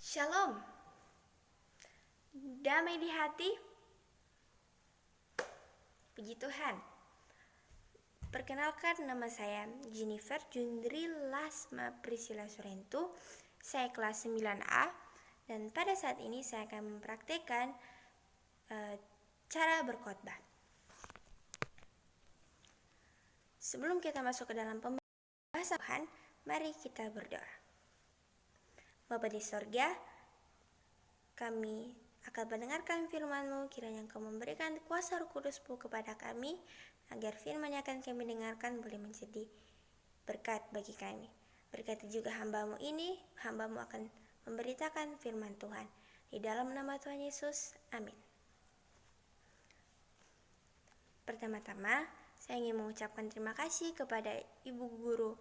Shalom, damai di hati, puji Tuhan. Perkenalkan, nama saya Jennifer Jundri Lasma Priscilla Surentu. Saya kelas 9A dan pada saat ini saya akan mempraktekkan cara berkhotbah. Sebelum kita masuk ke dalam pembahasan Tuhan, mari kita berdoa. Bapa di sorga, kami akan mendengarkan firman-Mu, kiranya Engkau memberikan kuasa Roh Kudus-Mu kepada kami, agar firman yang akan kami dengarkan boleh menjadi berkat bagi kami. Berkati juga hamba-Mu ini, hamba-Mu akan memberitakan firman Tuhan. Di dalam nama Tuhan Yesus, amin. Pertama-tama, saya ingin mengucapkan terima kasih kepada Ibu Guru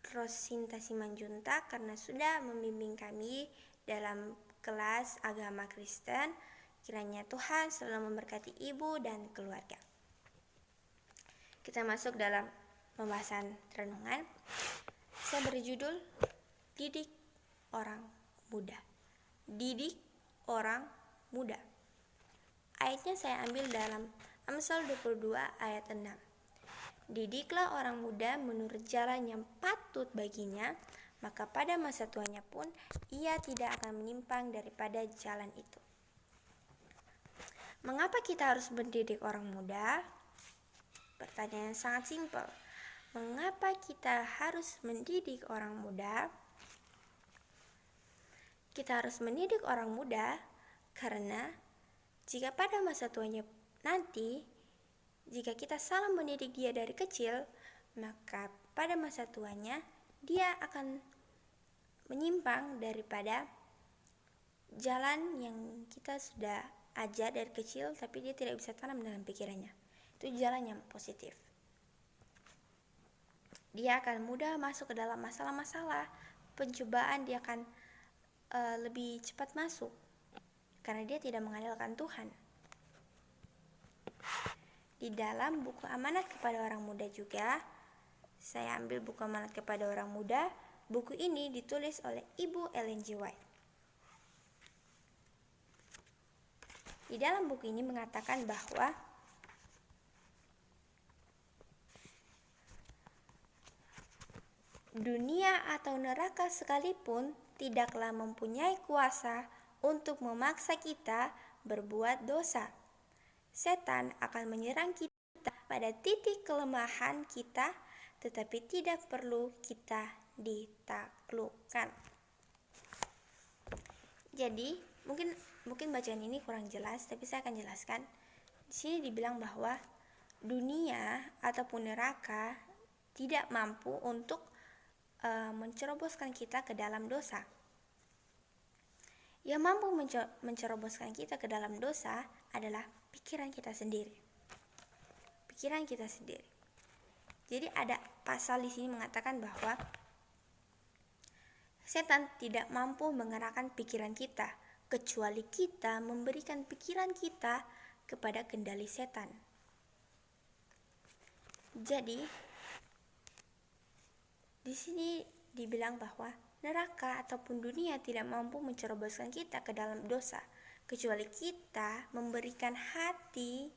Rosinta Simanjuntak karena sudah membimbing kami dalam kelas agama Kristen. Kiranya Tuhan selalu memberkati ibu dan keluarga. Kita masuk dalam pembahasan renungan. Saya berjudul Didik Orang Muda. Didik Orang Muda. Ayatnya saya ambil dalam Amsal 22 ayat 6. Didiklah orang muda menurut jalan yang patut baginya, maka pada masa tuanya pun ia tidak akan menyimpang daripada jalan itu. Mengapa kita harus mendidik orang muda? Pertanyaan yang sangat simpel. Mengapa kita harus mendidik orang muda? Kita harus mendidik orang muda karena jika pada masa tuanya nanti, jika kita salah mendidik dia dari kecil, maka pada masa tuanya dia akan menyimpang daripada jalan yang kita sudah ajar dari kecil, tapi dia tidak bisa tanam dalam pikirannya. Itu jalan yang positif. Dia akan mudah masuk ke dalam masalah-masalah, pencobaan dia akan lebih cepat masuk karena dia tidak mengandalkan Tuhan. Di dalam buku Amanat kepada Orang Muda juga, saya ambil buku Amanat kepada Orang Muda. Buku ini ditulis oleh Ibu Ellen G. White. Di dalam buku ini mengatakan bahwa dunia atau neraka sekalipun tidaklah mempunyai kuasa untuk memaksa kita berbuat dosa. Setan akan menyerang kita pada titik kelemahan kita, tetapi tidak perlu kita ditaklukkan. Jadi, mungkin bacaan ini kurang jelas, tapi saya akan jelaskan. Di sini dibilang bahwa dunia ataupun neraka tidak mampu untuk menceroboskan kita ke dalam dosa. Yang mampu menceroboskan kita ke dalam dosa adalah pikiran kita sendiri. Pikiran kita sendiri. Jadi ada pasal di sini mengatakan bahwa setan tidak mampu mengerahkan pikiran kita kecuali kita memberikan pikiran kita kepada kendali setan. Jadi di sini dibilang bahwa neraka ataupun dunia tidak mampu menceroboskan kita ke dalam dosa kecuali kita memberikan hati,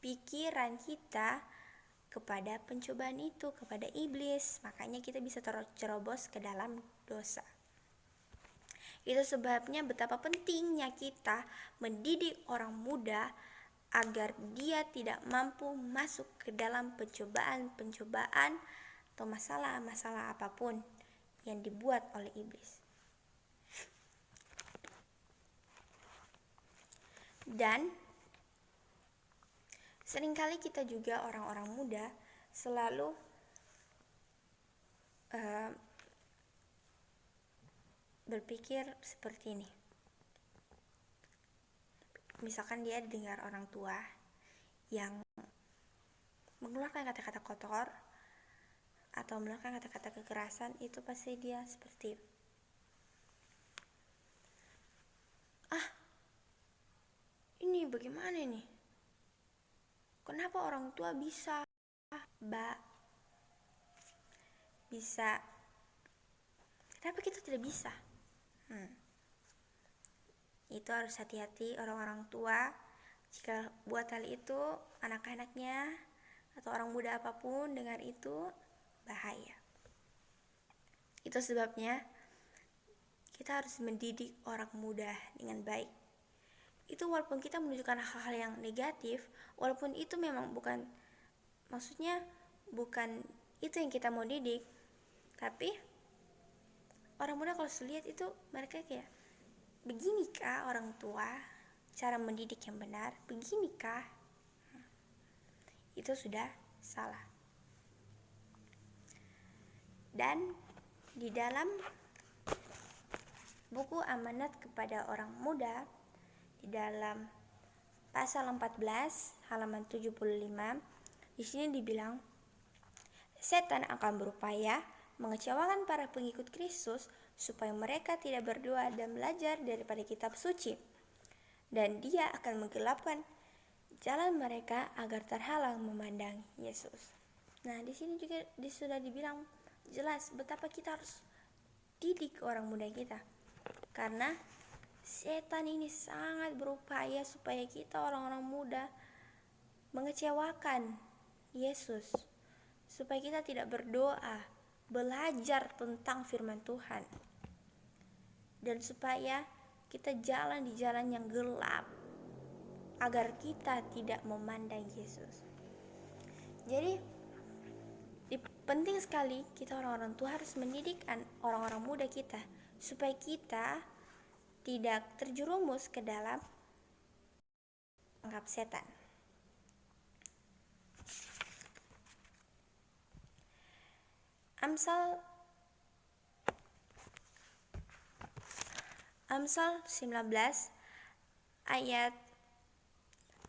pikiran kita kepada pencobaan itu, kepada iblis. Makanya kita bisa tercerobos ke dalam dosa. Itu sebabnya betapa pentingnya kita mendidik orang muda agar dia tidak mampu masuk ke dalam pencobaan atau masalah-masalah apapun yang dibuat oleh iblis. Dan seringkali kita juga orang-orang muda selalu berpikir seperti ini. Misalkan dia dengar orang tua yang mengeluarkan kata-kata kotor atau mengeluarkan kata-kata kekerasan, itu pasti dia seperti ini bagaimana ini? Kenapa orang tua bisa kenapa kita tidak bisa? itu harus hati-hati orang-orang tua jika buat hal itu anak-anaknya atau orang muda apapun dengar itu bahaya. Itu sebabnya kita harus mendidik orang muda dengan baik. Itu walaupun kita menunjukkan hal-hal yang negatif, walaupun itu memang bukan itu yang kita mau didik, tapi orang muda kalau lihat itu mereka kayak, beginikah orang tua cara mendidik yang benar? Beginikah? Itu sudah salah. Dan di dalam buku Amanat kepada Orang Muda, di dalam pasal 14 halaman 75, di sini dibilang, setan akan berupaya mengecewakan para pengikut Kristus supaya mereka tidak berdoa dan belajar daripada kitab suci, dan dia akan menggelapkan jalan mereka agar terhalang memandang Yesus. Nah, di sini juga sudah dibilang jelas betapa kita harus didik orang muda kita, karena setan ini sangat berupaya supaya kita orang-orang muda mengecewakan Yesus, supaya kita tidak berdoa, belajar tentang firman Tuhan, dan supaya kita jalan di jalan yang gelap agar kita tidak memandang Yesus. Jadi penting sekali kita orang-orang tua harus mendidik orang-orang muda kita supaya kita tidak terjerumus ke dalam anggap setan. Amsal 19 ayat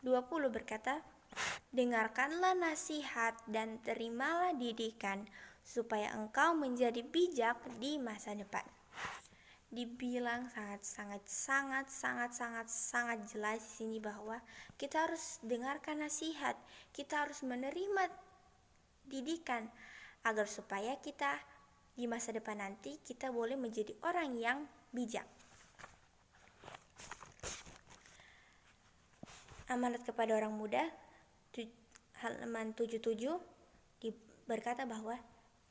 20 berkata, dengarkanlah nasihat dan terimalah didikan supaya engkau menjadi bijak di masa depan. Dibilang sangat jelas di sini bahwa kita harus dengarkan nasihat, kita harus menerima didikan agar supaya kita di masa depan nanti kita boleh menjadi orang yang bijak. Amanat kepada orang muda halaman 77 berkata bahwa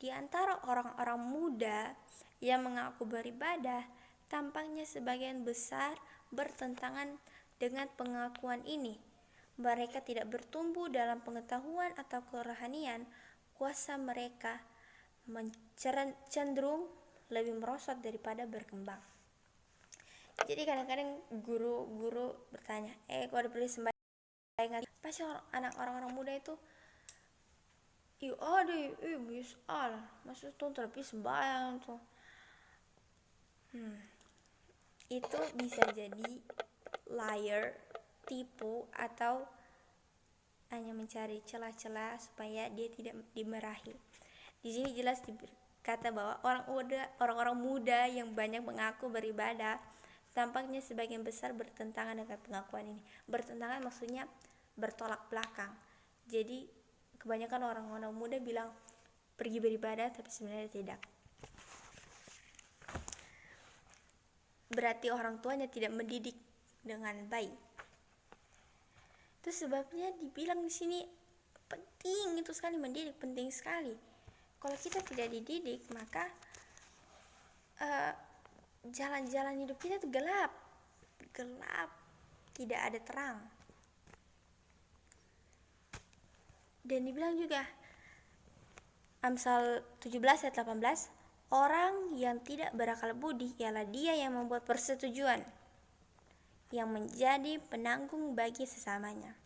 di antara orang-orang muda yang mengaku beribadah, tampaknya sebagian besar bertentangan dengan pengakuan ini. Mereka tidak bertumbuh dalam pengetahuan atau kerohanian. Kuasa mereka cenderung lebih merosot daripada berkembang. Jadi kadang-kadang guru bertanya, kalau ada perlu sembahyang, pasti anak orang-orang muda itu misal maksud tuh tapi sembahyang tuh. Itu bisa jadi liar, tipu, atau hanya mencari celah-celah supaya dia tidak dimarahi. Di sini jelas kata bahwa orang-orang muda yang banyak mengaku beribadah, tampaknya sebagian besar bertentangan dengan pengakuan ini. Bertentangan maksudnya bertolak belakang. Jadi kebanyakan orang-orang muda bilang pergi beribadah tapi sebenarnya tidak. Berarti orang tuanya tidak mendidik dengan baik. Itu sebabnya dibilang di sini penting itu sekali mendidik, penting sekali. Kalau kita tidak dididik, maka jalan-jalan hidup kita itu gelap, tidak ada terang. Dan dibilang juga Amsal 17 ayat 18, orang yang tidak berakal budi ialah dia yang membuat persetujuan, yang menjadi penanggung bagi sesamanya.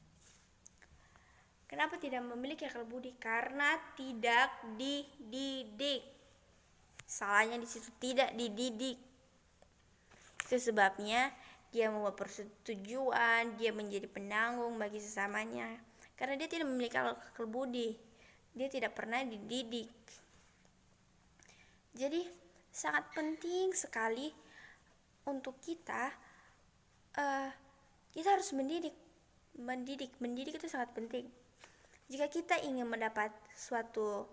Kenapa tidak memiliki akal budi? Karena tidak dididik. Salahnya di situ, tidak dididik. Itu sebabnya dia membuat persetujuan, dia menjadi penanggung bagi sesamanya. Karena dia tidak memiliki akal budi, dia tidak pernah dididik. Jadi sangat penting sekali untuk kita harus mendidik itu sangat penting. Jika kita ingin mendapat suatu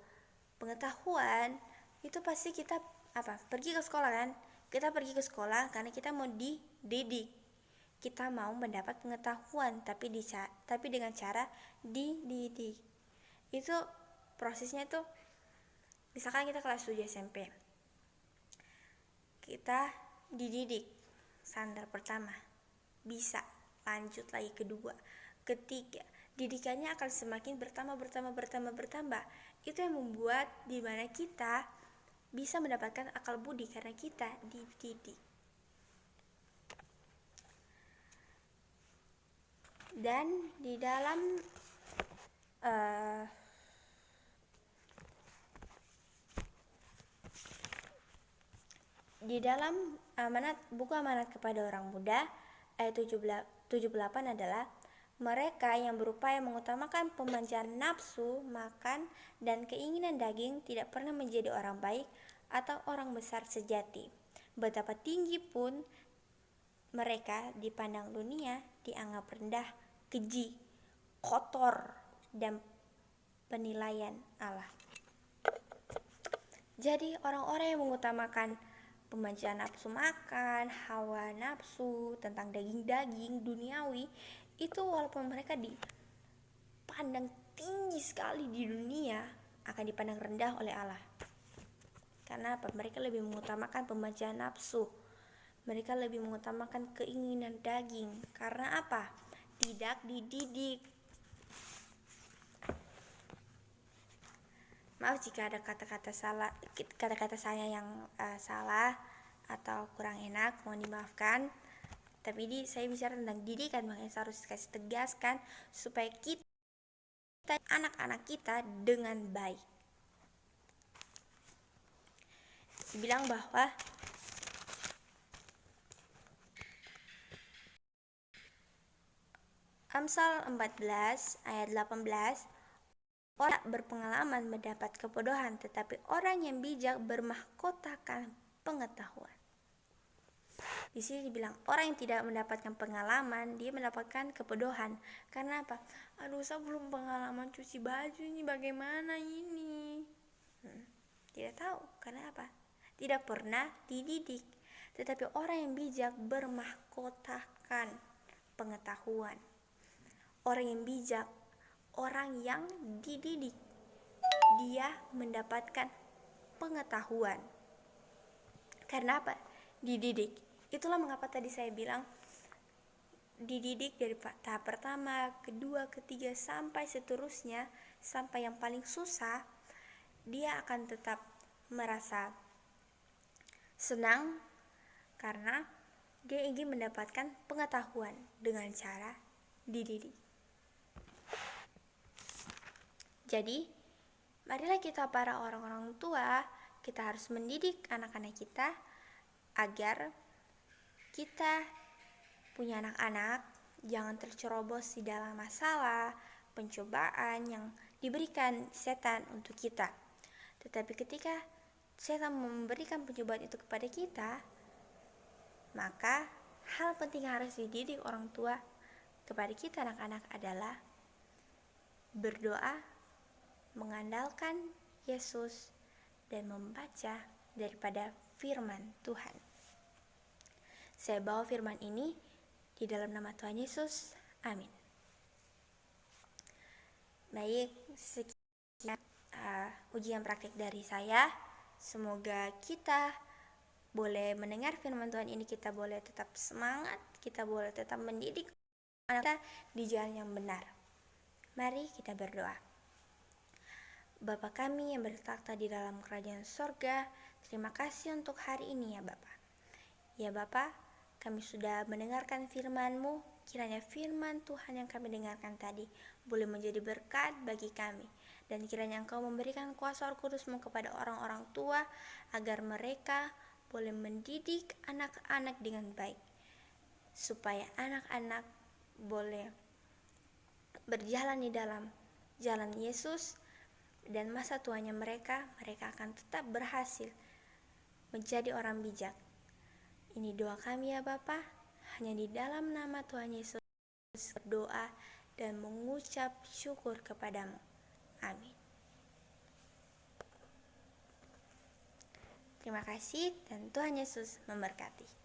pengetahuan, itu pasti kita pergi ke sekolah kan? Kita pergi ke sekolah karena kita mau dididik. kita mau mendapat pengetahuan, tapi dengan cara dididik. Itu prosesnya tuh, misalkan kita kelas 7 SMP, kita dididik standar pertama, bisa lanjut lagi kedua, ketiga, didikannya akan semakin bertambah. Itu yang membuat dimana kita bisa mendapatkan akal budi karena kita dididik. Dan di dalam buku amanat kepada orang muda ayat 78 adalah, mereka yang berupaya mengutamakan pemanjaan nafsu makan dan keinginan daging tidak pernah menjadi orang baik atau orang besar sejati. Betapa tinggi pun mereka dipandang dunia dianggap rendah, keji, kotor, dan penilaian Allah. Jadi orang-orang yang mengutamakan pemanjaan nafsu makan, hawa nafsu, tentang daging-daging duniawi, itu walaupun mereka dipandang tinggi sekali di dunia, akan dipandang rendah oleh Allah. Karena apa? Mereka lebih mengutamakan pemanjaan nafsu. Mereka lebih mengutamakan keinginan daging. Karena apa? Tidak dididik. Maaf jika ada kata-kata saya yang salah atau kurang enak, mohon dimaafkan. Tapi saya bicara tentang didikan, makanya saya harus kasih tegaskan supaya kita anak-anak kita dengan baik. Bilang bahwa Amsal 14 ayat 18, orang berpengalaman mendapat kebodohan, tetapi orang yang bijak bermahkotakan pengetahuan. Di sini dibilang orang yang tidak mendapatkan pengalaman, dia mendapatkan kebodohan. Karena apa? Aduh, saya belum pengalaman cuci baju ini, bagaimana ini? Tidak tahu. Karena apa? Tidak pernah dididik. Tetapi orang yang bijak bermahkotakan pengetahuan. Orang yang bijak, orang yang dididik, dia mendapatkan pengetahuan. Karena apa? Dididik. Itulah mengapa tadi saya bilang dididik dari tahap pertama, kedua, ketiga, sampai seterusnya, sampai yang paling susah, dia akan tetap merasa senang karena dia ingin mendapatkan pengetahuan dengan cara dididik. Jadi, marilah kita para orang-orang tua, kita harus mendidik anak-anak kita agar kita punya anak-anak jangan tercerobos di dalam masalah, pencobaan yang diberikan setan untuk kita. Tetapi ketika setan memberikan pencobaan itu kepada kita, maka hal penting yang harus dididik orang tua kepada kita anak-anak adalah berdoa, mengandalkan Yesus, dan membaca daripada firman Tuhan. Saya bawa firman ini di dalam nama Tuhan Yesus. Amin. Baik, sekian ujian praktik dari saya. Semoga kita boleh mendengar firman Tuhan ini, kita boleh tetap semangat, kita boleh tetap mendidik anak kita di jalan yang benar. Mari kita berdoa. Bapa kami yang bertakhta di dalam kerajaan sorga, terima kasih untuk hari ini ya Bapa. Ya Bapa, kami sudah mendengarkan firman-Mu, kiranya firman Tuhan yang kami dengarkan tadi boleh menjadi berkat bagi kami. Dan kiranya Engkau memberikan kuasa Roh Kudus-Mu kepada orang-orang tua, agar mereka boleh mendidik anak-anak dengan baik. Supaya anak-anak boleh berjalan di dalam jalan Yesus, dan masa tuanya mereka akan tetap berhasil menjadi orang bijak. Ini doa kami ya Bapa, hanya di dalam nama Tuhan Yesus berdoa dan mengucap syukur kepadamu. Amin. Terima kasih dan Tuhan Yesus memberkati.